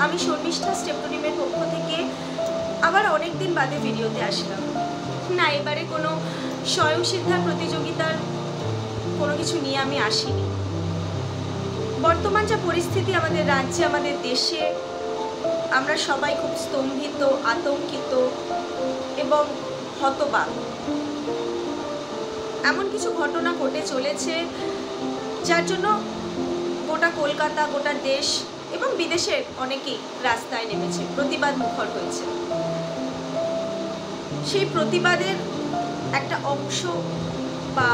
আমি শর্মিষ্ঠা স্টেপটোনিমের পক্ষ থেকে আবার অনেক দিন বাদে ভিডিওতে আসলাম। না, এবারে কোনো স্বয়ংসিদ্ধার প্রতিযোগিতার কোনো কিছু নিয়ে আমি আসিনি। বর্তমান যা পরিস্থিতি আমাদের রাজ্যে, আমাদের দেশে, আমরা সবাই খুব স্তম্ভিত, আতঙ্কিত এবং হতবাক। এমন কিছু ঘটনা ঘটে চলেছে যার জন্য গোটা কলকাতা, গোটা দেশ এবং বিদেশের অনেকেই রাস্তায় নেমেছে, প্রতিবাদ মুখর হয়েছে। সেই প্রতিবাদের একটা অংশ বা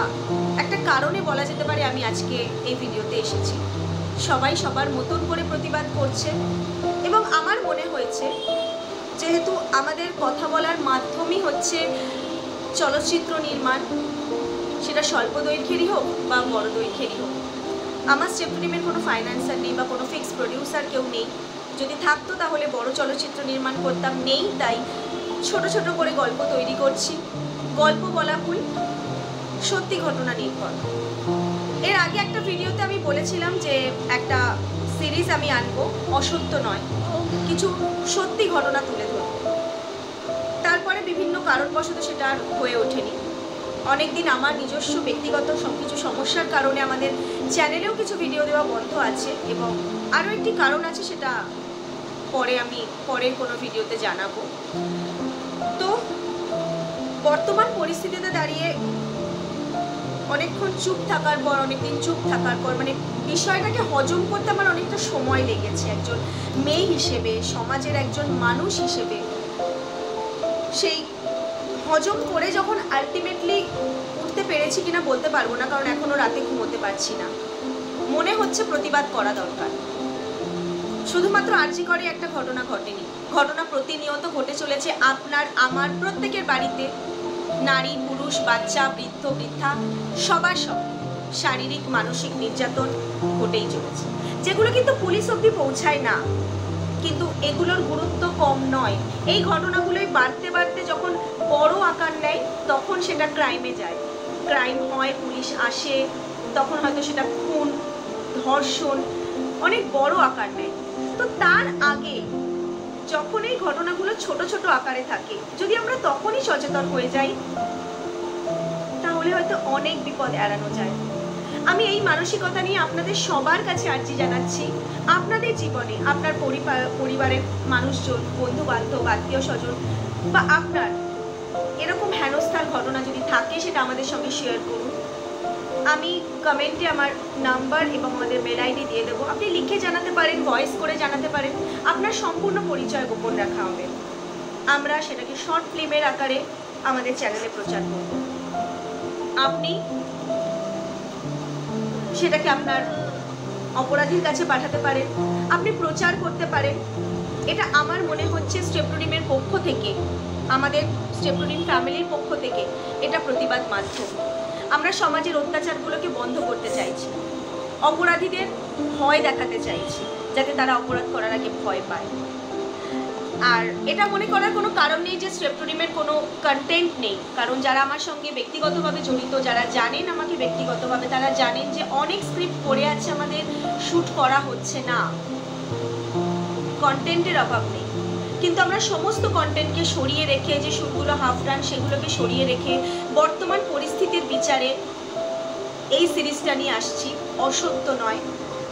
একটা কারণে বলা যেতে পারে আমি আজকে এই ভিডিওতে এসেছি। সবাই সবার মতন করে প্রতিবাদ করছে এবং আমার মনে হয়েছে যেহেতু আমাদের কথা বলার মাধ্যমই হচ্ছে চলচ্চিত্র নির্মাণ, সেটা স্বল্প দৈর্ঘ্যেরই হোক বা বড় দৈর্ঘ্যেরই হোক। আমার স্টেপটোনিমের কোনো ফাইন্যান্সার নেই বা কোনো ফিক্স প্রডিউসার কেউ নেই। যদি থাকতো তাহলে বড় চলচ্চিত্র নির্মাণ করতাম, নেই, তাই ছোট ছোট করে গল্প তৈরি করছি। গল্প বলা ভুল, সত্যি ঘটনা নির্ভর। এর আগে একটা ভিডিওতে আমি বলেছিলাম যে একটা সিরিজ আমি আনবো, অসত্য নয়, কিছু সত্যি ঘটনা তুলে ধরবো। তারপরে বিভিন্ন কারণবশত সেটা আর হয়ে ওঠেনি। অনেকদিন আমার নিজস্ব ব্যক্তিগত কিছু সমস্যার কারণে আমাদের চ্যানেলেও কিছু ভিডিও দেওয়া বন্ধ আছে এবং আরও একটি কারণ আছে, সেটা পরে আমি পরের কোনো ভিডিওতে জানাবো। তো বর্তমান পরিস্থিতিতে দাঁড়িয়ে অনেকক্ষণ চুপ থাকার পর, অনেকদিন চুপ থাকার পর, মানে বিষয়টাকে হজম করতে আমার অনেকটা সময় লেগেছে। একজন মেয়ে হিসেবে, সমাজের একজন মানুষ হিসেবে সেই হজম করে যখন আলটিমেটলি উঠতে পেরেছি কিনা বলতে পারবো না, কারণ এখনো রাতে ঘুমোতে পারছি না। মনে হচ্ছে প্রতিবাদ করা দরকার। শুধুমাত্র আরজি করে একটা ঘটনা ঘটেনি, ঘটনা প্রতিনিয়ত ঘটে চলেছে আপনার, আমার, প্রত্যেকের বাড়িতে। নারী, পুরুষ, বাচ্চা, বৃদ্ধ, বৃদ্ধা, সবার সঙ্গে শারীরিক, মানসিক নির্যাতন ঘটেই চলেছে, যেগুলো কিন্তু পুলিশ অবধি পৌঁছায় না। কিন্তু এগুলোর গুরুত্ব কম নয়। এই ঘটনাগুলোই বাড়তে বাড়তে যখন বড় আকার নেয় তখন সেটা ক্রাইমে যায়। ক্রাইম হয়, পুলিশ আসে, তখন হয়তো সেটা খুন, ধর্ষণ, অনেক বড় আকার নেয়। তো তার আগে যখন এই ঘটনাগুলো ছোট ছোট আকারে থাকে, যদি আমরা তখনই সচেতন হয়ে যাই তাহলে হয়তো অনেক বিপদ এড়ানো যায়। আমি এই মানসিকতা নিয়ে আপনাদের সবার কাছে আর্জি জানাচ্ছি। আপনাদের জীবনে আপনার পরিবারের মানুষজন, বন্ধু বান্ধব, আত্মীয় স্বজন বা আপনার এরকম হেনস্থার ঘটনা যদি থাকে সেটা আমাদের সঙ্গে শেয়ার করুন। আমি কমেন্টে আমার নাম্বার এবং আমাদের মেল আইডি দিয়ে দেবো। আপনি লিখে জানাতে পারেন, ভয়েস করে জানাতে পারেন, আপনার সম্পূর্ণ পরিচয় গোপন রাখা হবে। আমরা সেটাকে শর্ট ফিল্মের আকারে আমাদের চ্যানেলে প্রচার করব। আপনি সেটাকে আপনার অপরাধীর কাছে পাঠাতে পারেন, আপনি প্রচার করতে পারেন। এটা আমার মনে হচ্ছে স্টেপটোনিমের পক্ষ থেকে, আমাদের স্টেপটোনিম ফ্যামিলির পক্ষ থেকে এটা প্রতিবাদ মাধ্যম। আমরা সমাজের অত্যাচারগুলোকে বন্ধ করতে চাইছি, অপরাধীদের ভয় দেখাতে চাইছি, যাতে তারা অপরাধ করার আগে ভয় পায়। আর এটা মনে করার কোনো কারণ নেই যে স্টেপটোনিমের কোনো কন্টেন্ট নেই, কারণ যারা আমার সঙ্গে ব্যক্তিগতভাবে জড়িত, যারা জানেন আমাকে ব্যক্তিগতভাবে, তারা জানেন যে অনেক স্ক্রিপ্ট পড়ে আছে, আমাদের শ্যুট করা হচ্ছে না, কন্টেন্টের অভাব নেই। কিন্তু আমরা সমস্ত কন্টেন্টকে সরিয়ে রেখে, যে শ্যুটগুলো হাফ রান সেগুলোকে সরিয়ে রেখে বর্তমান পরিস্থিতির বিচারে এই সিরিজটা নিয়ে আসছি। অসত্য নয়,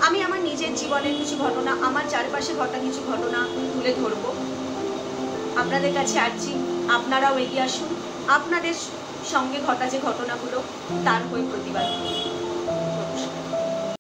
আমি আমার নিজের জীবনের কিছু ঘটনা, আমার চারপাশে ঘটা কিছু ঘটনা তুলে ধরবো। আপনাদের কাছে আর্জি, আপনারাও এগিয়ে আসুন, আপনাদের সঙ্গে ঘটা যে ঘটনাগুলো তার হয়ে প্রতিবাদ করুন।